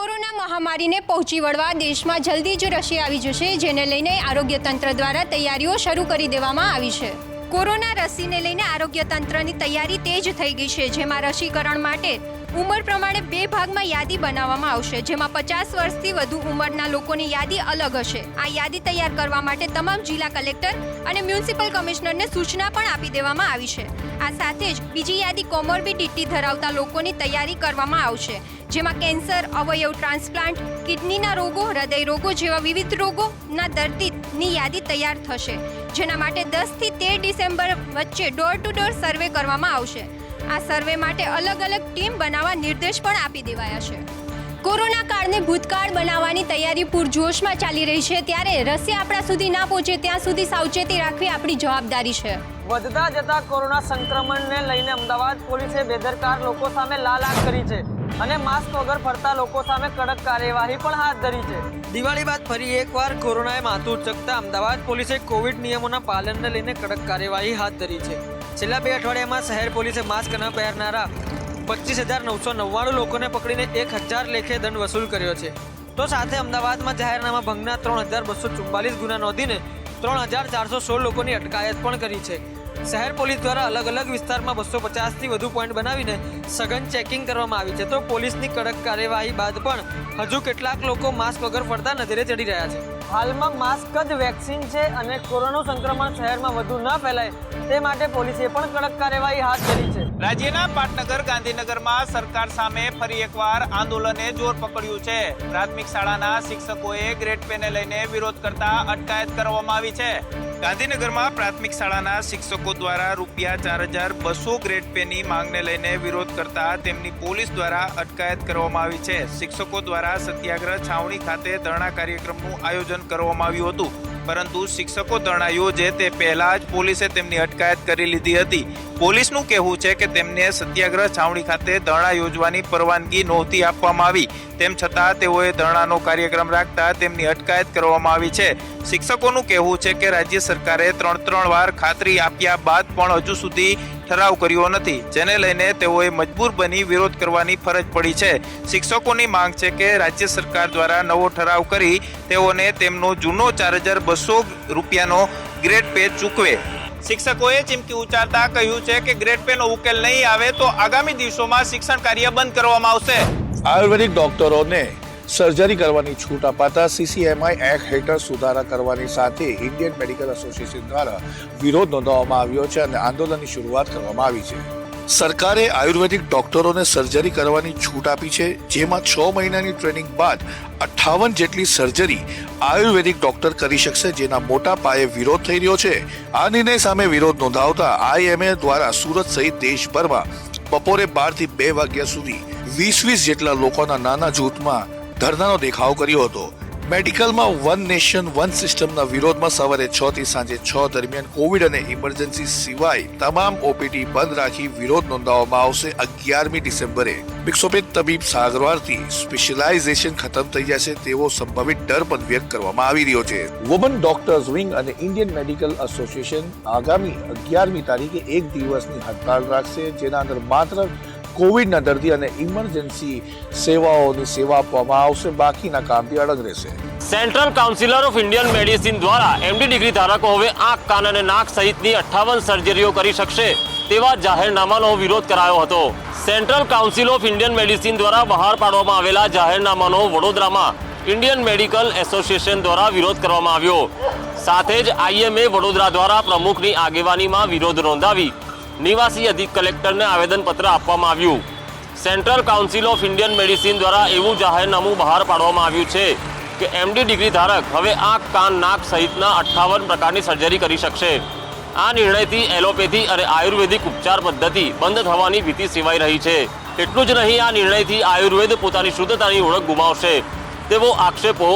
Corona મહામારીને પહોંચી વળવા દેશમાં જલ્દી જ રસી આવી જશે, જેને લઈને આરોગ્ય તંત્ર દ્વારા તૈયારીઓ શરૂ કરી દેવામાં આવી છે। કોરોના રસીને લઈને આરોગ્ય તંત્રની તૈયારી તેજ થઈ ગઈ છે, જેમાં રસીકરણ માટે ઉંમર પ્રમાણે 2 ભાગમાં યાદી બનાવવામાં આવશે, જેમાં 50 વર્ષથી વધુ ઉંમરના લોકોની યાદી અલગ હશે। આ યાદી તૈયાર કરવા માટે તમામ જિલ્લા કલેક્ટર અને મ્યુનિસિપલ કમિશનરને સૂચના પણ આપી દેવામાં આવી છે। આ સાથે જ બીજી યાદી કોમોર્બિડિટી ધરાવતા લોકોની તૈયારી કરવામાં આવશે, જેમાં કેન્સર, અવયવ ટ્રાન્સપ્લાન્ટ, કિડનીના રોગો, હૃદય રોગો જેવા વિવિધ રોગોના દર્દીની યાદી તૈયાર થશે, જેના માટે 10 થી 13 ડિસેમ્બર વચ્ચે ડોર ટુ ડોર સર્વે કરવામાં આવશે। આ સર્વે માટે અલગ અલગ ટીમ બનાવવા નિર્દેશ પણ આપી દેવાયા છે। કોરોના કાળને ભૂતકાળ બનાવવાની તૈયારી પૂરજોશમાં ચાલી રહી છે, ત્યારે રસી આપણા સુધી ના પહોંચે ત્યાં સુધી સાવચેતી રાખવી આપણી જવાબદારી છે। વધતા જતા કોરોના સંક્રમણને લઈને અમદાવાદ પોલીસે બેદરકાર લોકો સામે લાલ આંખ કરી છે અને માસ્ક વગર ફરતા લોકો સામે કડક કાર્યવાહી પણ હાથ ધરી છે। દિવાળી બાદ ફરી એકવાર કોરોનાએ માથું ઉચકતા અમદાવાદ પોલીસે કોવિડ નિયમોના પાલનને લઈને કડક કાર્યવાહી હાથ ધરી છે। છેલ્લા 2 અઠવાડિયામાં શહેર પોલીસે માસ્ક ન પહેરનારા 25,999 લોકોને પકડીને 1,000 લેખે દંડ વસૂલ કર્યો છે। તો સાથે અમદાવાદમાં જાહેરનામા ભંગના 3,244 ગુના નોંધીને 3,416 લોકોની અટકાયત પણ કરી છે। શહેર પોલીસ દ્વારા અલગ અલગ વિસ્તારમાં 250થી વધુ પોઈન્ટ બનાવીને સઘન ચેકિંગ કરવામાં આવી છે। તો પોલીસની કડક કાર્યવાહી બાદ પણ હજુ કેટલાક લોકો માસ્ક વગર ફરતા નજરે ચડી રહ્યા છે। હાલમાં માસ્ક જ વેક્સિન છે અને કોરોનાનું સંક્રમણ શહેરમાં વધુ ન ફેલાય તે માટે પોલીસે પણ કડક કાર્યવાહી હાથ ધરી છે। રાજ્યના પાટનગર ગાંધીનગરમાં સરકાર સામે ફરી એકવાર આંદોલને જોર પકડ્યું છે। પ્રાથમિક શાળાના શિક્ષકોએ ગ્રેડ પેને લઈને વિરોધ કરતા અટકાયત કરવામાં આવી છે। ગાંધીનગરમાં પ્રાથમિક શાળાના શિક્ષકો દ્વારા ₹4,200 ગ્રેડ પેની માંગને લઈને વિરોધ કરતા તેમની પોલીસ દ્વારા અટકાયત કરવામાં આવી છે। શિક્ષકો દ્વારા સત્યાગ્રહ છાવણી ખાતે ધરણા કાર્યક્રમનું આયોજન કરવામાં આવ્યું હતું, પરંતુ શિક્ષકો ધરણા યોજે તે પહેલા જ પોલીસે તેમની અટકાયત કરી લીધી હતી। પોલીસનું કહેવું છે કે તેમને સત્યાગ્રહ છાવણી ખાતે ધરણા યોજવાની પરવાનગી નહોતી આપવામાં આવી, તેમ છતાં તેઓએ ધરણાનો કાર્યક્રમ રાખતા તેમની અટકાયત કરવામાં આવી છે। શિક્ષકોનું કહેવું છે કે રાજ્ય સરકારે 3 વાર ખાતરી આપ્યા બાદ પણ હજુ સુધી ઠરાવ કર્યો નથી, જેને લઈને તેઓએ મજબૂર બની વિરોધ કરવાની ફરજ પડી છે। શિક્ષકોની માંગ છે કે રાજ્ય સરકાર દ્વારા નવો ઠરાવ કરી તેઓને તેમનો જૂનો ₹4,200નો ગ્રેડ પે ચૂકવે। શિક્ષકોએ ચીમકી ઉચ્ચારતા કહ્યું છે કે ગ્રેડ પેનો ઉકેલ નહીં આવે તો આગામી દિવસોમાં શિક્ષણ કાર્ય બંધ કરવામાં આવશે। આયુર્વેદિક ડોક્ટરોને સર્જરી કરવાની છૂટ અપાતા CCMI એક્ટ હેઠળ સુધારા કરવાની સાથે ઇન્ડિયન મેડિકલ એસોસિએશન દ્વારા વિરોધ નોંધાવવામાં આવ્યો છે અને આંદોલનની શરૂઆત કરવામાં આવી છે। સરકારે આયુર્વેદિક ડોક્ટરોને સર્જરી કરવાની છૂટ આપી છે, જેમાં 6 મહિનાની ટ્રેનિંગ બાદ 58 જેટલી સર્જરી આયુર્વેદિક ડોક્ટર કરી શકશે, જેના મોટા પાયે વિરોધ થઈ રહ્યો છે। આ નિર્ણય સામે વિરોધ નોંધાવતા IMA દ્વારા સુરત સહિત દેશભરમાં બપોરે 12 થી 2 વાગ્યા સુધી 20 જેટલા લોકોના નાના જૂથમાં ધરણાનો દેખાવ કર્યો હતો। મેડિકલમાં વન નેશન વન સિસ્ટમના વિરોધમાં સવારે 6 થી સાંજે 6 દરમિયાન કોવિડ અને ઇમરજન્સી સિવાય તમામ OPD બંધ રાખી વિરોધ નોંધાવવામાં આવશે। 11મી ડિસેમ્બરે વિક્ષોપિત તબીબ સારવારથી સ્પેશિયલાઇઝેશન ખતમ થઈ જશે તેવો સંભવિત ડર પણ વ્યક્ત કરવામાં આવી રહ્યો છે। વુમન ડોક્ટર્સ વિંગ અને ઇન્ડિયન મેડિકલ એસોસિએશન આગામી 11મી તારીખે 1 દિવસની હડતાળ રાખશે, જેના અંદર માત્ર કોવિડના દર્દી અને ઇમરજન્સી સેવાઓની સેવા આપવામાં આવશે, બાકીના કામથી અલગ રહેશે। Central councillor of Indian medicine દ્વારા MD ડિગ્રી ધારકો હવે આંખ, કાન અને નાક સહિતની 58 સર્જરીઓ કરી શકશે તેવા જાહેરનામાનો વિરોધ કરાયો હતો। Central council of Indian medicine દ્વારા બહાર પાડવામાં આવેલા જાહેરનામાનો વડોદરામાં ઇન્ડિયન મેડિકલ એસોસિએશન દ્વારા વિરોધ કરવામાં આવ્યો। સાથે જ IMA વડોદરા દ્વારા પ્રમુખની આગેવાનીમાં વિરોધ નોંધાવી નિવાસી અધિક કલેક્ટરને આવેદનપત્ર આપવામાં આવ્યું। Central council of Indian medicine દ્વારા એવું જાહેરનામું બહાર પાડવામાં આવ્યું છે કે MD ડિગ્રી ધારક હવે આંખ, કાન, નાક સહિતના 58 પ્રકારની સર્જરી કરી શકશે। આ નિર્ણયથી એલોપેથી અને આયુર્વેદિક ઉપચાર પદ્ધતિ બંધ થવાની ભીતિ સેવાઈ રહી છે। એટલું જ નહીં, આ નિર્ણયથી આયુર્વેદ પોતાની શુદ્ધતાની ઓળખ ગુમાવશે તેવો આક્ષેપો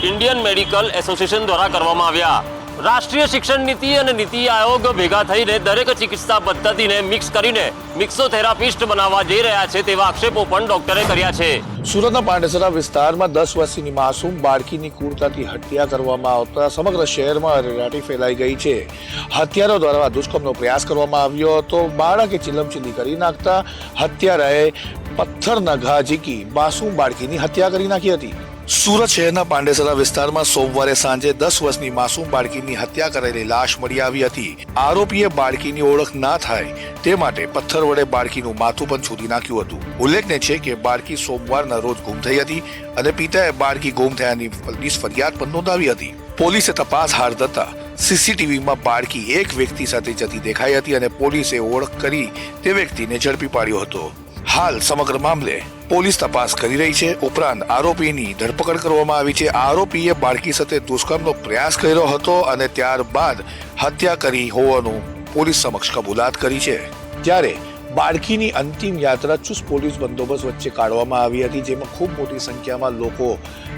ઇન્ડિયન મેડિકલ એસોસિએશન દ્વારા કરવામાં આવ્યા। રાષ્ટ્રીય શિક્ષણ નીતિ અને નીતિ આયોગ ભેગા થઈને દરેક ચિકિત્સા પદ્ધતિને મિક્સ કરીને મિક્સોથેરાપિસ્ટ બનાવવા જઈ રહ્યા છે તેવા આક્ષેપો પણ ડોક્ટરે કર્યા છે. સુરતના પાંડેસરા વિસ્તારમાં 10 વર્ષની માસૂમ બાળકીની ક્રૂરતાથી હત્યા કરવામાં આવતા સમગ્ર શહેરમાં અરેરાટી ફેલાઈ ગઈ છે. હત્યારો દ્વારા દુષ્કર્મનો પ્રયાસ કરવામાં આવ્યો હતો. બાળકે ચીલમચીલી કરી નાખતા હત્યારાએ પથ્થરના ઘા ઝીકી માસૂમ બાળકીની હત્યા કરી નાખી હતી. સુરત શહેરના પાંડેસરા વિસ્તારમાં સોમવારે સાંજે 10 વર્ષની માસૂમ બાળકીની હત્યા કરેલી લાશ મળી આવી હતી. આરોપીએ બાળકીની ઓળખ ના થાય તે માટે પથ્થર વડે બાળકીનું માથું પણ છોડી નાખ્યું હતું. ઉલ્લેખનીય છે કે બાળકી સોમવારના રોજ ગુમ થઈ હતી અને પિતાએ બાળકી ગુમ થયાની પોલીસ ફરિયાદ પણ નોંધાવી હતી. પોલીસે તપાસ હાથ ધરતા સીસીટીવીમાં બાળકી એક વ્યક્તિ સાથે જતી દેખાઈ હતી અને પોલીસે ઓળખ કરી તે વ્યક્તિને ઝડપી પાડ્યો હતો. હાલ સમગ્ર મામલે પોલીસ તપાસ કરી રહી છે. ઉપરાંત આરોપીની ધરપકડ કરવામાં આવી છે. આરોપીએ બાળકી સાથે દુષ્કર્મનો પ્રયાસ કર્યો હતો અને ત્યારબાદ હત્યા કરી હોવાનું પોલીસ સમક્ષ કબૂલાત કરી છે. જ્યારે બાળકીની અંતિમ યાત્રા ચુસ્ત પોલીસ બંદોબસ્ત વચ્ચે કાઢવામાં આવી હતી, જેમાં ખૂબ મોટી સંખ્યામાં લોકો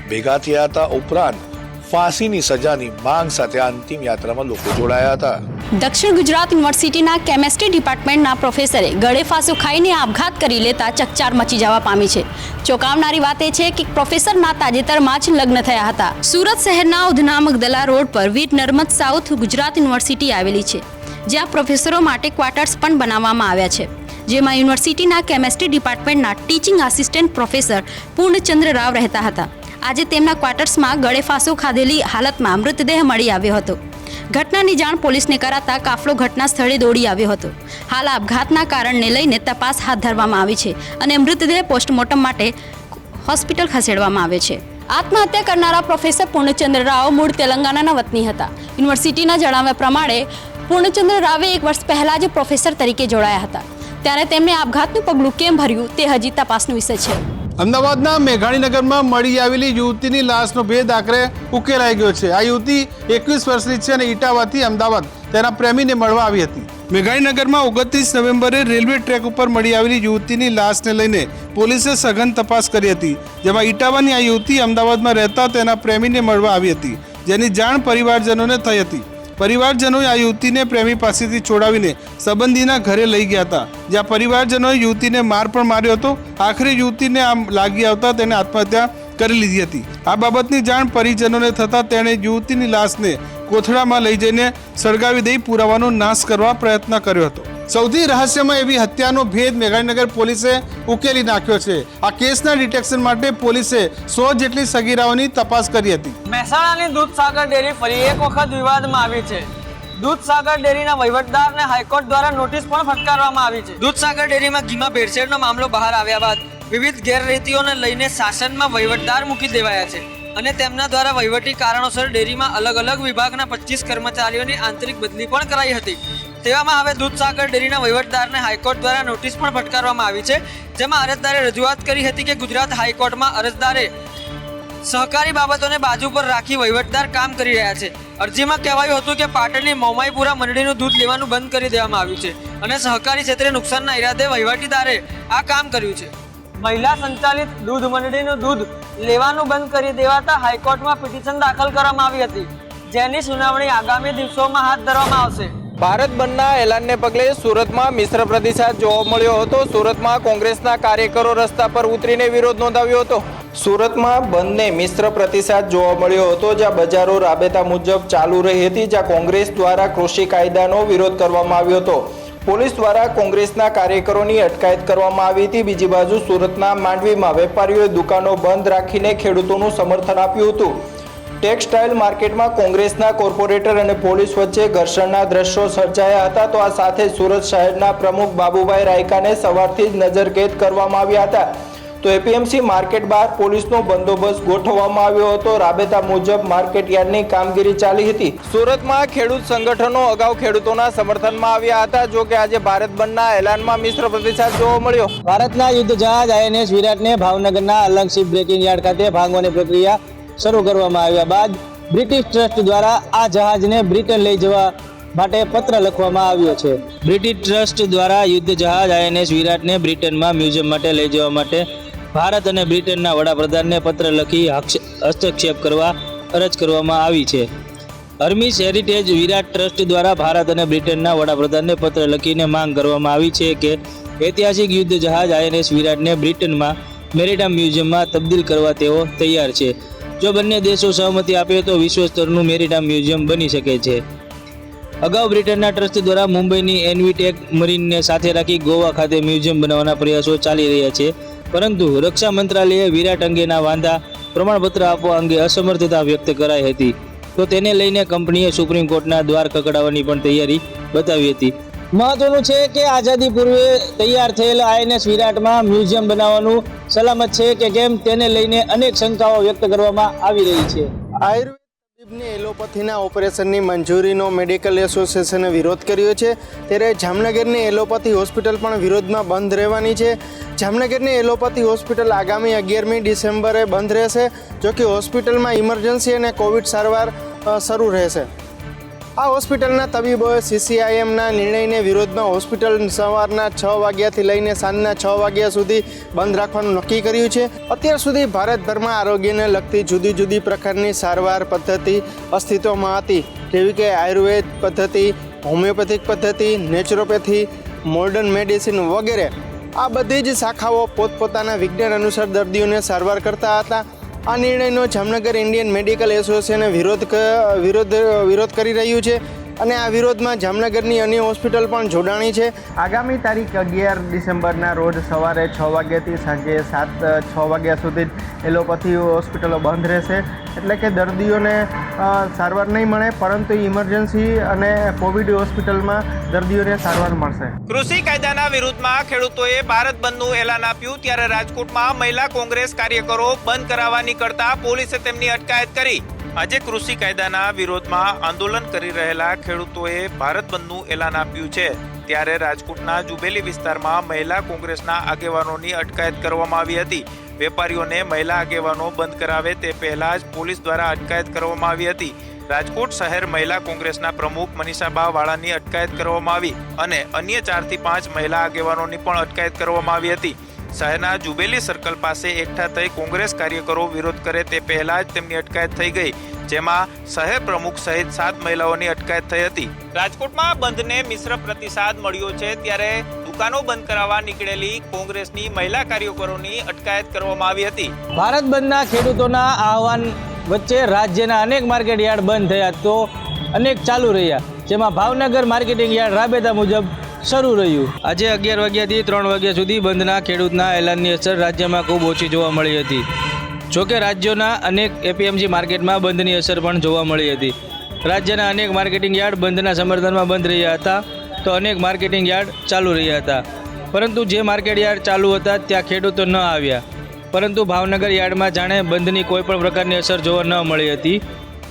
ભેગા થયા હતા. ઉપરાંત ફાંસીની સજાની માંગ સાથે આ અંતિમ યાત્રામાં લોકો જોડાયા હતા. દક્ષિણ ગુજરાત યુનિવર્સિટીના કેમેસ્ટ્રી ડિપાર્ટમેન્ટના પ્રોફેસરે ગળે ફાંસો ખાઈને આપઘાત કરી લેતા ચકચાર મચી જવા પામી છે. ચોંકાવનારી વાત એ છે કે પ્રોફેસરના તાજેતરમાં જ લગ્ન થયા હતા. સુરત શહેરના ઉધના મગદલા રોડ પર વીર નર્મદ સાઉથ ગુજરાત યુનિવર્સિટી આવેલી છે, જ્યાં પ્રોફેસરો માટે ક્વાર્ટર્સ પણ બનાવવામાં આવ્યા છે, જેમાં યુનિવર્સિટીના કેમેસ્ટ્રી ડિપાર્ટમેન્ટના teaching assistant professor Purnachandra Rao રહેતા હતા. આજે તેમના ક્વાર્ટર્સમાં ગળે ફાંસો ખાધેલી હાલતમાં મૃતદેહ મળી આવ્યો હતો. ઘટનાની જાણ પોલીસને કરાતા કાફલો ઘટના સ્થળે દોડી આવ્યો હતો. હાલ આપઘાતના કારણને લઈને તપાસ હાથ ધરવામાં આવી છે અને મૃતદેહ પોસ્ટમોર્ટમ માટે હોસ્પિટલ ખસેડવામાં આવે છે. આત્મહત્યા કરનારા પ્રોફેસર પૂર્ણચંદ્ર રાવ મૂળ તેલંગાણાના વતની હતા. યુનિવર્સિટીના જણાવ્યા પ્રમાણે પૂર્ણચંદ્ર રાવે 1 વર્ષ પહેલા જ પ્રોફેસર તરીકે જોડાયા હતા. ત્યારે તેમણે આપઘાતનું પગલું કેમ ભર્યું તે હજી તપાસનો વિષય છે. અમદાવાદના મેઘાણીનગરમાં મળી આવેલી યુવતીની લાશનો ભેદ આખરે ઉકેલાઈ ગયો છે. આ યુવતી 21 વર્ષની છે અને ઇટાવાથી અમદાવાદ તેના પ્રેમીને મળવા આવી હતી. મેઘાણીનગરમાં 29 નવેમ્બરે રેલવે ટ્રેક ઉપર મળી આવેલી યુવતીની લાશને લઈને પોલીસે સઘન તપાસ કરી હતી, જેમાં ઇટાવાની આ યુવતી અમદાવાદમાં રહેતા તેના પ્રેમીને મળવા આવી હતી, જેની જાણ પરિવારજનોને થઈ હતી. પરિવારજનોએ આ યુવતીને પ્રેમી પાસેથી છોડાવીને સંબંધીના ઘરે લઈ ગયા હતા, જ્યાં પરિવારજનોએ યુવતીને માર પણ માર્યો હતો. આખરે યુવતીને આમ લાગી આવતા તેને આત્મહત્યા કરી લીધી હતી. આ બાબતની જાણ પરિજનોને થતાં તેણે યુવતીની લાશને કોથળામાં લઈ જઈને સળગાવી દઈ પુરાવાનો નાશ કરવા પ્રયત્ન કર્યો હતો. સૌથી રહસ્યમય એવી હત્યાનો ભેદ મેઘાણીનગર પોલીસે ઉકેલી નાખ્યો છે. આ કેસના ડિટેક્શન માટે પોલીસે 100 જેટલી સગીરાઓની તપાસ કરી હતી. મહેસાણાની દૂધસાગર ડેરી ફરી એક વખત વિવાદમાં આવી છે. દૂધસાગર ડેરીના વહીવટદારને હાઈકોર્ટ દ્વારા નોટિસ પણ ફટકારવામાં આવી છે. દૂધસાગર ડેરીમાં ઘીમાં ભેળસેળનો મામલો બહાર આવ્યા બાદ વિવિધ ગેરરીતિઓને લઈને શાસનમાં વહીવટદાર મૂકી દેવાયા છે અને તેમના દ્વારા વહીવટી કારણોસર ડેરીમાં અલગ અલગ વિભાગના 25 કર્મચારીઓની આંતરિક બદલી પણ કરાઈ હતી. તેવામાં હવે દૂધસાગર ડેરીના વહીવટદારને હાઈકોર્ટ દ્વારા નોટિસ પણ ફટકારવામાં આવી છે, જેમાં અરજદારે રજૂઆત કરી હતી કે ગુજરાત હાઈકોર્ટમાં અરજદારે સહકારી બાબતોને બાજુ પર રાખી વહીવટદાર કામ કરી રહ્યા છે. અરજીમાં કહેવાયું હતું કે પાટણની મોમાઈપુરા મંડળીનું દૂધ લેવાનું બંધ કરી દેવામાં આવ્યું છે અને સહકારી ક્ષેત્રે નુકસાનના ઈરાદે વહીવટીદારે આ કામ કર્યું છે. મહિલા સંચાલિત દૂધ મંડળીનું દૂધ લેવાનું બંધ કરી દેવાતા હાઈકોર્ટમાં પિટિશન દાખલ કરવામાં આવી હતી, જેની સુનાવણી આગામી દિવસોમાં હાથ ધરવામાં આવશે. ભારત બંધના એલાનને પગલે સુરતમાં મિશ્ર પ્રતિસાદ જોવા મળ્યો હતો. સુરતમાં કોંગ્રેસના કાર્યકરો રસ્તા પર ઉતરીને વિરોધ નોંધાવ્યો હતો. સુરતમાં બંધને મિશ્ર પ્રતિસાદ જોવા મળ્યો હતો, જ્યાં બજારો રાબેતા મુજબ ચાલુ રહી હતી, જ્યાં કોંગ્રેસ દ્વારા કૃષિ કાયદાનો વિરોધ કરવામાં આવ્યો હતો. પોલીસ દ્વારા કોંગ્રેસના કાર્યકરોની અટકાયત કરવામાં આવી હતી. બીજી બાજુ સુરતના માંડવીમાં વેપારીઓએ દુકાનો બંધ રાખીને ખેડૂતોનું સમર્થન આપ્યું હતું. ટેક્સટાઇલ માર્કેટમાં કોંગ્રેસના કોર્પોરેટર અને પોલીસ વચ્ચે ઘર્ષણના દ્રશ્યો સર્જાયા હતા. તો આ સાથે સુરત શહેરના પ્રમુખ બાબુભાઈ રાયકાને સવારથી જ નજરકેદ કરવામાં આવ્યા હતા. તો એપીએમસી માર્કેટ બહાર પોલીસનો બંદોબસ્ત ગોઠવવામાં આવ્યો હતો. રાબેતા મુજબ માર્કેટ યાર્ડની કામગીરી ચાલી હતી. સુરતમાં ખેડૂત સંગઠનો અગાઉ ખેડૂતોના સમર્થનમાં આવ્યા હતા. જો કે આજે ભારત બંધના એલાનમાં મિશ્ર પ્રતિસાદ જોવા મળ્યો. ભારતના યુદ્ધ જહાજ INS વિરાટને ભાવનગરના અલંગ શિપ બ્રેકિંગ યાર્ડ ખાતે ભાંગવાની પ્રક્રિયા શરૂ કરવામાં આવ્યા બાદ બ્રિટિશ ટ્રસ્ટ દ્વારા આ જહાજને બ્રિટન લઈ જવા માટે પત્ર લખવામાં આવ્યો છે. બ્રિટિશ ટ્રસ્ટ દ્વારા યુદ્ધ જહાજ INS વિરાટને બ્રિટનમાં મ્યુઝિયમ માટે લઈ જવા માટે ભારત અને બ્રિટનના વડાપ્રધાનને પત્ર લખી હસ્તક્ષેપ કરવા અરજ કરવામાં આવી છે. હર્મિસ હેરિટેજ વિરાટ ટ્રસ્ટ દ્વારા ભારત અને બ્રિટનના વડાપ્રધાનને પત્ર લખીને માંગ કરવામાં આવી છે કે ઐતિહાસિક યુદ્ધ જહાજ INS વિરાટને બ્રિટનમાં મેરીટાઈમ મ્યુઝિયમમાં તબદીલ કરવા તેઓ તૈયાર છે. જો બંને દેશો સહમતિ આપે તો વિશ્વ સ્તરનું મેરીટાઈમ મ્યુઝિયમ બની શકે છે. અગાઉ બ્રિટનના ટ્રસ્ટ દ્વારા મુંબઈની એનવીટેક મરીનને સાથે રાખી ગોવા ખાતે મ્યુઝિયમ બનાવવાના પ્રયાસો ચાલી રહ્યા છે, પરંતુ રક્ષા મંત્રાલયે વિરાટ અંગેના વાંધા પ્રમાણપત્ર આપવા અંગે અસમર્થતા વ્યક્ત કરાઈ હતી. તો તેને લઈને કંપનીએ સુપ્રીમ કોર્ટના દ્વાર ખખડાવવાની પણ તૈયારી બતાવી હતી. મહત્વનું છે કે આઝાદી પૂર્વે તૈયાર થયેલ INS વિરાટમાં મ્યુઝિયમ બનાવવાનું સલામત છે કે કેમ તેને લઈને અનેક શંકાઓ વ્યક્ત કરવામાં આવી રહી છે. આયુર્વેદ તબીબની એલોપેથીના ઓપરેશનની મંજૂરીનો મેડિકલ એસોસિએશને વિરોધ કર્યો છે, ત્યારે જામનગરની એલોપેથી હોસ્પિટલ પણ વિરોધમાં બંધ રહેવાની છે. જામનગરની એલોપેથી હોસ્પિટલ આગામી 11મી ડિસેમ્બરે બંધ રહેશે, જો કે હોસ્પિટલમાં ઇમરજન્સી અને કોવિડ સારવાર શરૂ રહેશે. આ હોસ્પિટલના તબીબોએ CCIMના નિર્ણયને વિરોધમાં હોસ્પિટલ સવારના 6 વાગ્યાથી લઈને સાંજના 6 વાગ્યા સુધી બંધ રાખવાનું નક્કી કર્યું છે. અત્યાર સુધી ભારતભરમાં આરોગ્યને લગતી જુદી જુદી પ્રકારની સારવાર પદ્ધતિ અસ્તિત્વમાં હતી, જેવી કે આયુર્વેદ પદ્ધતિ, હોમિયોપેથિક પદ્ધતિ, નેચરોપેથી, મોડર્ન મેડિસિન વગેરે. આ બધી જ શાખાઓ પોતપોતાના વિજ્ઞાન અનુસાર દર્દીઓને સારવાર કરતા હતા. આ નિર્ણયનો જામનગર ઇન્ડિયન મેડિકલ એસોસિએશન વિરોધ કરી રહ્યું છે અને આ વિરોધમાં જામનગરની અન્ય હોસ્પિટલ પણ જોડાણી છે. આગામી તારીખ 11 ડિસેમ્બરના રોજ સવારે 6 વાગ્યાથી સાંજે 6 વાગ્યા સુધી એલોપેથી હોસ્પિટલો બંધ રહેશે, એટલે કે દર્દીઓને સારવાર નહીં મળે, પરંતુ ઇમરજન્સી અને કોવિડ હોસ્પિટલમાં દર્દીઓને સારવાર મળશે. કૃષિ કાયદાના વિરુદ્ધમાં ખેડૂતોએ ભારત બંધનું એલાન આપ્યું, ત્યારે રાજકોટમાં મહિલા કોંગ્રેસ કાર્યકરો બંધ કરાવવા નીકળતા પોલીસે તેમની અટકાયત કરી. આજે કૃષિ કાયદાના વિરોધમાં આંદોલન કરી રહેલા ખેડૂતોએ ભારત બંધનું એલાન આપ્યું છે, ત્યારે રાજકોટના જુબેલી વિસ્તારમાં મહિલા કોંગ્રેસના આગેવાનોની અટકાયત કરવામાં આવી હતી. વેપારીઓને મહિલા આગેવાનો બંધ કરાવે તે પહેલા જ પોલીસ દ્વારા અટકાયત કરવામાં આવી હતી. રાજકોટ શહેર મહિલા કોંગ્રેસના પ્રમુખ મનીષાબા વાળાની અટકાયત કરવામાં આવી અને અન્ય 4 થી 5 મહિલા આગેવાનોની પણ અટકાયત કરવામાં આવી હતી. શહેરના જુબેલી સર્કલ પાસે એકઠા થઈ કોંગ્રેસ કાર્યકરો વિરોધ કરે તે પહેલા જ તેમની અટકાયત થઈ ગઈ, જેમાં શહેર પ્રમુખ સહિત 7 મહિલાઓની અટકાયત થઈ હતી. રાજકોટમાં બંધને મિશ્ર પ્રતિસાદ મળ્યો છે, ત્યારે દુકાનો બંધ કરાવવા નીકળેલી કોંગ્રેસની મહિલા કાર્યકરોની અટકાયત કરવામાં આવી હતી. ભારત બંધના ખેડૂતોના આહવાન વચ્ચે રાજ્યના અનેક માર્કેટ યાર્ડ બંધ થયા તો અનેક ચાલુ રહ્યા, જેમાં ભાવનગર માર્કેટિંગ યાર્ડ રાબેતા મુજબ શરૂ રહ્યું. આજે 11 વાગ્યાથી 3 વાગ્યા સુધી બંધના ખેડૂતના એલાનની અસર રાજ્યમાં ખૂબ ઓછી જોવા મળી હતી. જોકે રાજ્યોના અનેક APMC માર્કેટમાં બંધની અસર પણ જોવા મળી હતી. રાજ્યના અનેક માર્કેટિંગ યાર્ડ બંધના સમર્થનમાં બંધ રહ્યા હતા, તો અનેક માર્કેટિંગ યાર્ડ ચાલુ રહ્યા હતા. પરંતુ જે માર્કેટ યાર્ડ ચાલુ હતા ત્યાં ખેડૂતો ન આવ્યા, પરંતુ ભાવનગર યાર્ડમાં જાણે બંધની કોઈ પણ પ્રકારની અસર જોવા ન મળી હતી.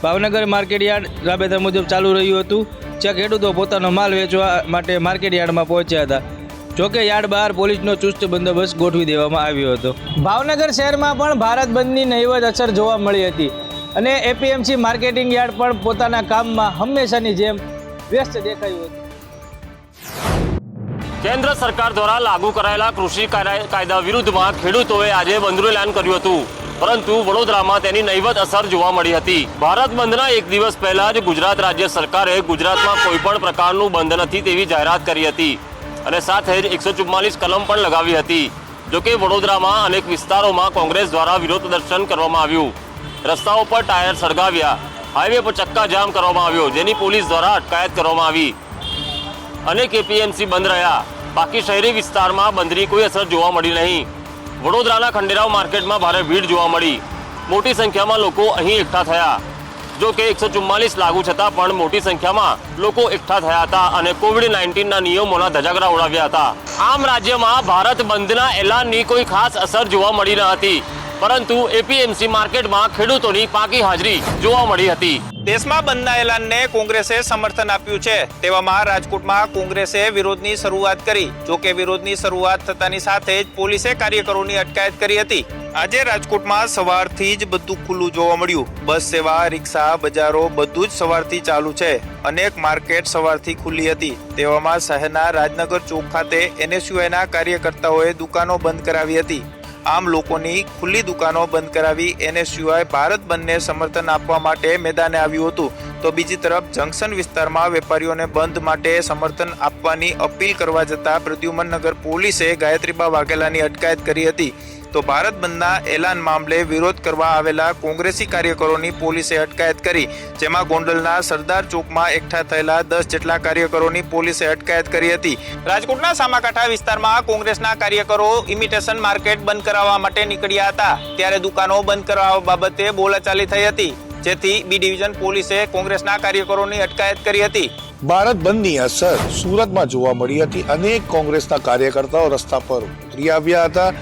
ભાવનગર માર્કેટ યાર્ડ રાબેતા મુજબ ચાલુ રહ્યું હતું, જ્યાં ખેડૂતો પોતાનો માલ વેચવા માટે માર્કેટ યાર્ડમાં પહોંચ્યા હતા. જોકે યાર્ડ બહાર પોલીસનો ચુસ્ત બંદોબસ્ત ગોઠવી દેવામાં આવ્યો હતો. ભાવનગર શહેરમાં પણ ભારત બંધની નહીવત અસર જોવા મળી હતી અને APMC માર્કેટિંગ યાર્ડ પણ પોતાના કામમાં હંમેશાની જેમ વ્યસ્ત દેખાયું હતું. કેન્દ્ર સરકાર દ્વારા લાગુ કરાયેલા કૃષિ કાયદા વિરુદ્ધમાં ખેડૂતોએ આજે બંધનું એલાન કર્યું હતું, પરંતુ વડોદરામાં તેની નહીવત અસર જોવા મળી હતી. ભારત બંધના એક દિવસ પહેલા જ ગુજરાત રાજ્ય સરકારે ગુજરાતમાં કોઈ પણ પ્રકારનું બંધ નથી તેવી જાહેરાત કરી હતી અને સાથે જ 144 કલમ પણ લગાવી હતી. જોકે વડોદરામાં અનેક વિસ્તારોમાં કોંગ્રેસ દ્વારા વિરોધ પ્રદર્શન કરવામાં આવ્યું. રસ્તાઓ પર ટાયર સળગાવ્યા, હાઈવે પર ચક્કાજામ કરવામાં આવ્યો, જેની પોલીસ દ્વારા અટકાયત કરવામાં આવી. અનેક APMC બંધ રહ્યા, બાકી શહેરી વિસ્તારમાં બંધની કોઈ અસર જોવા મળી નહીં. વડોદરાના ખંડેરાવ માર્કેટમાં ભારે ભીડ જોવા મળી. મોટી સંખ્યામાં લોકો અહીં એકઠા થયા. જો કે 144 લાગુ છતાં પણ મોટી સંખ્યામાં લોકો એકઠા થયા હતા અને COVID-19ના નિયમોના ધજાગરા ઉડાવ્યા હતા. આમ રાજ્યમાં ભારત બંધના એલાનની કોઈ ખાસ અસર જોવા મળી ન હતી, પરંતુ APMC માર્કેટમાં ખેડૂતોની પાકી હાજરી જોવા મળી હતી. દેશમાં બંધના એલાનને કોંગ્રેસે સમર્થન આપ્યું છે, તેવામાં રાજકોટમાં કોંગ્રેસે વિરોધની શરૂઆત કરી. જોકે વિરોધની શરૂઆત થતાની સાથે જ પોલીસે કાર્યકરોની અટકાયત કરી હતી. આજે રાજકોટમાં સવારથી જ બધું ખુલ્લું જોવા મળ્યું. બસ સેવા, રિક્ષા, બજારો બધું જ સવારથી ચાલુ છે. અનેક માર્કેટ સવારથી ખુલ્લી હતી. તેવામાં શહેરના રાજનગર ચોક ખાતે NSUIના કાર્યકર્તાઓએ દુકાનો બંધ કરાવી હતી. આમ લોકોની ખુલ્લી દુકાનો બંધ કરાવી એનએસયુઆઈ ભારત બંધને સમર્થન આપવા માટે મેદાને આવ્યું હતું, તો બીજી તરફ જંકશન વિસ્તારમાં વેપારીઓને બંધ માટે સમર્થન આપવાની અપીલ કરવા જતા પ્રદ્યુમનનગર પોલીસે ગાયત્રીબા વાઘેલાની અટકાયત કરી હતી. તો ભારત બંધના એલાન મામલે વિરોધ કરવા આવેલા કોંગ્રેસી કાર્યકરોની પોલીસે અટકાયત કરી, જેમાં ગોંડલના સરદાર ચોકમાં એકઠા થયેલા 10 જેટલા કાર્યકરોની પોલીસે અટકાયત કરી હતી. રાજકોટના સામાકાંઠા વિસ્તારમાં કોંગ્રેસના કાર્યકરો ઇમિટેશન માર્કેટ બંધ કરાવવા માટે નીકળ્યા હતા, ત્યારે દુકાનો બંધ કરાવવા બાબતે બોલાચાલી થઈ હતી, જેથી બી ડિવિઝન પોલીસે કોંગ્રેસના કાર્યકરોની અટકાયત કરી હતી. ભારત બંધની અસર સુરતમાં જોવા મળી હતી. અનેક કોંગ્રેસના કાર્યકર્તાઓ રસ્તા પર ઉતરી આવ્યા હતા.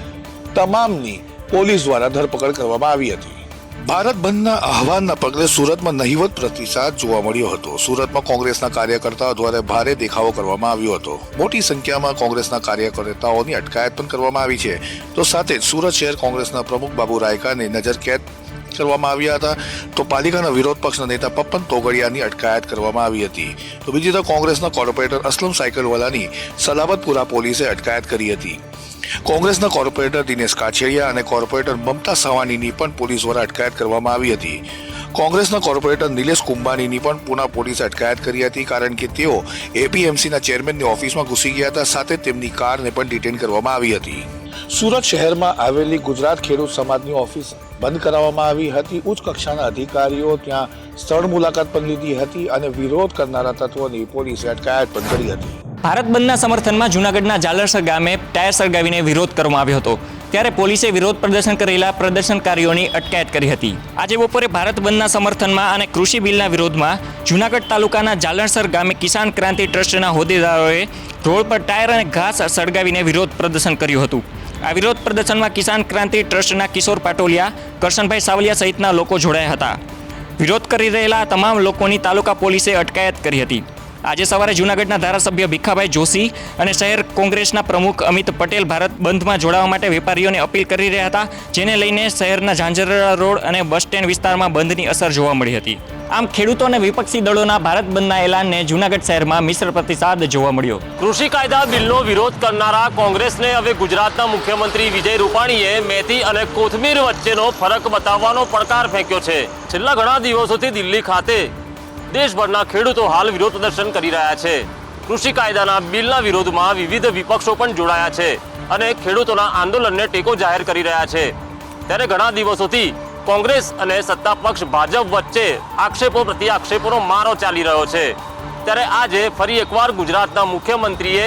તમામની પોલીસ દ્વારા ધરપકડ કરવામાં આવી હતી. ભારત બંધના આહવાનના પગલે સુરતમાં નહિવત પ્રતિસાદ જોવા મળ્યો હતો. સુરતમાં કોંગ્રેસના કાર્યકર્તાઓ દ્વારા ભારે દેખાવો કરવામાં આવ્યો હતો. મોટી સંખ્યામાં કોંગ્રેસના કાર્યકર્તાઓની અટકાયત પણ કરવામાં આવી છે. તો સાથે જ સુરત શહેર કોંગ્રેસના પ્રમુખ બાબુ રાયકાને નજરકેદ કરવામાં આવ્યા હતા. તો પાલિકાના વિરોધ પક્ષના નેતા પપ્પન તોગડિયાની અટકાયત કરવામાં આવી હતી. તો બીજી તરફ કોંગ્રેસના કોર્પોરેટર અસલમ સાયકલવાલાની સલાબતપુરા પોલીસે અટકાયત કરી હતી. કોંગ્રેસના કોર્પોરેટર દિનેશ કાછડિયા અને કોર્પોરેટર મમતા સવાનીની પણ પોલીસ દ્વારા અટકાયત કરવામાં આવી હતી. કોંગ્રેસના કોર્પોરેટર નિલેશ કુંભાનીની પણ પુના પોલીસે અટકાયત કરી હતી, કારણ કે તેઓ એપીએમસીના ચેરમેનની ઓફિસમાં ઘૂસી ગયા હતા. સાથે તેમની કારને પણ ડિટેન કરવામાં આવી હતી. સુરત શહેરમાં આવેલી ગુજરાત ખેડૂત સમાજની ઓફિસ બંધ કરાવવામાં આવી હતી. ઉચ્ચ કક્ષાના અધિકારીઓ ત્યાં સ્થળ મુલાકાત પણ લીધી હતી અને વિરોધ કરનારા તત્વોની પોલીસે અટકાયત પણ કરી હતી. ભારત બંધના સમર્થનમાં જૂનાગઢના જાલરસર ગામે ટાયર સળગાવીને વિરોધ કરવામાં આવ્યો હતો, ત્યારે પોલીસે વિરોધ પ્રદર્શન કરેલા પ્રદર્શનકારીઓની અટકાયત કરી હતી. આજે બપોરે ભારત બંધના સમર્થનમાં અને કૃષિ બિલના વિરોધમાં જૂનાગઢ તાલુકાના જાલરસર ગામે કિસાન ક્રાંતિ ટ્રસ્ટના હોદ્દેદારોએ રોડ પર ટાયર અને ઘાસ સળગાવીને વિરોધ પ્રદર્શન કર્યું હતું. આ વિરોધ પ્રદર્શનમાં કિસાન ક્રાંતિ ટ્રસ્ટના કિશોર પાટોલિયા, કરશનભાઈ સાવલિયા સહિતના લોકો જોડાયા હતા. વિરોધ કરી રહેલા તમામ લોકોની તાલુકા પોલીસે અટકાયત કરી હતી. આજે સવારે જૂનાગઢના ધારાસભ્ય ભીખાભાઈ જોશી અને શહેર કોંગ્રેસના પ્રમુખ અમિત પટેલ ભારત બંધમાં જોડાવા માટે વેપારીઓને અપીલ કરી રહ્યા હતા, જેને લઈને શહેરના ઝાંઝરડા રોડ અને બસ સ્ટેન્ડ વિસ્તારમાં બંધની અસર જોવા મળી હતી. આમ ખેડૂતો અને વિપક્ષી દળોના ભારત બંધના એલાનને જૂનાગઢ શહેરમાં મિશ્ર પ્રતિસાદ જોવા મળ્યો. કૃષિ કાયદા બિલનો વિરોધ કરનારા કોંગ્રેસને હવે ગુજરાતના મુખ્યમંત્રી વિજય રૂપાણીએ મેથી અને કોથમીર વચ્ચેનો ફરક બતાવવાનો પડકાર ફેંક્યો છે. છેલ્લા ઘણા દિવસોથી દિલ્હી ખાતે દેશભરના ખેડૂતો હાલ વિરોધ પ્રદર્શન કરી રહ્યા છે. કૃષિ કાયદાના બિલના વિરોધમાં વિવિધ વિપક્ષો પણ જોડાયા છે અને ખેડૂતોના આંદોલનને ટેકો જાહેર કરી રહ્યા છે. ત્યારે ઘણા દિવસોથી કોંગ્રેસ અને સત્તા પક્ષ ભાજપ વચ્ચે આક્ષેપો પ્રતિ આક્ષેપોનો મારો ચાલી રહ્યો છે. ત્યારે આજે ફરી એકવાર ગુજરાતના મુખ્યમંત્રીએ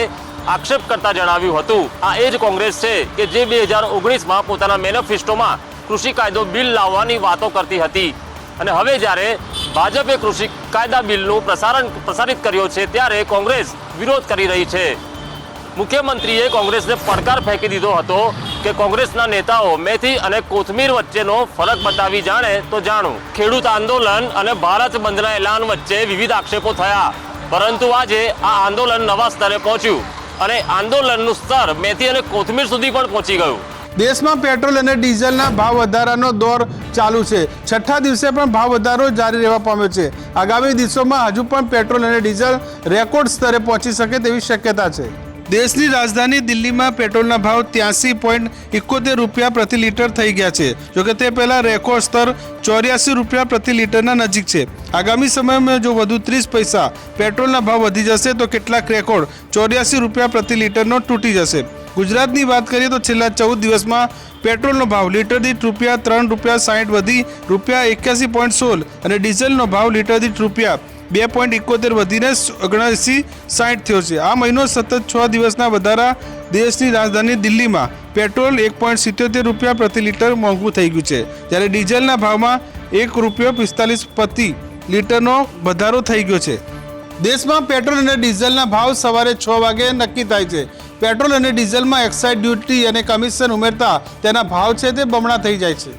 આક્ષેપ કરતા જણાવ્યું હતું, આ એ જ કોંગ્રેસ છે કે જે 2019માં પોતાના મેનિફેસ્ટોમાં કૃષિ કાયદો બિલ લાવવાની વાતો કરતી હતી અને હવે જ્યારે ભાજપે કૃષિ કાયદા બિલનું પ્રસારિત કર્યો છે, ત્યારે કોંગ્રેસ વિરોધ કરી રહી છે. મુખ્યમંત્રીએ કોંગ્રેસને પડકાર ફેંકી દીધો હતો કે કોંગ્રેસના નેતાઓ મેથી અને કોથમીર વચ્ચેનો ફરક બતાવી જાણે તો જાણું. ખેડૂત આંદોલન અને ભારત બંધના એલાન વચ્ચે વિવિધ આક્ષેપો થયા, પરંતુ આજે આ આંદોલન નવા સ્તરે પહોંચ્યું અને આંદોલનનું સ્તર મેથી અને કોથમીર સુધી પણ પહોંચી ગયું. દેશમાં પેટ્રોલ અને ડીઝલના ભાવ વધારાનો દોર ચાલુ છે. છઠ્ઠા દિવસે પણ ભાવ વધારો જારી રહેવા પામ્યો છે. આગામી દિવસોમાં હજુ પણ પેટ્રોલ અને ડીઝલ રેકોર્ડ સ્તરે પહોંચી શકે તેવી શક્યતા છે. દેશની રાજધાની દિલ્હીમાં પેટ્રોલના ભાવ 83.71 રૂપિયા પ્રતિ લીટર થઈ ગયા છે. જોકે તે પહેલા રેકોર્ડ સ્તર 84 રૂપિયા પ્રતિ લીટરના નજીક છે. આગામી સમયમાં જો વધુ 30 પૈસા પેટ્રોલના ભાવ વધી જશે તો કેટલાક રેકોર્ડ 84 રૂપિયા પ્રતિ લીટરનો તૂટી જશે. ગુજરાતની વાત કરીએ તો છેલ્લા 14 દિવસમાં પેટ્રોલનો ભાવ લીટર દીઠ રૂપિયા 3.60 વધી રૂપિયા 81.16 અને ડીઝલનો ભાવ લીટર દીઠ રૂપિયા 2.71 વધીને 79.60 થયો છે. આ મહિનો સતત 6 દિવસના વધારા દેશની રાજધાની દિલ્હીમાં પેટ્રોલ 1.77 રૂપિયા પ્રતિ લીટર મોંઘું થઈ ગયું છે, જ્યારે ડીઝલના ભાવમાં ₹1.45 પ્રતિ લીટરનો વધારો થઈ ગયો છે. દેશમાં પેટ્રોલ અને ડીઝલના ભાવ સવારે 6 વાગે નક્કી થાય છે. પેટ્રોલ અને ડીઝલમાં એક્સાઇઝ ડ્યુટી અને કમિશન ઉમેરતા તેના ભાવ છે તે બમણા થઈ જાય છે.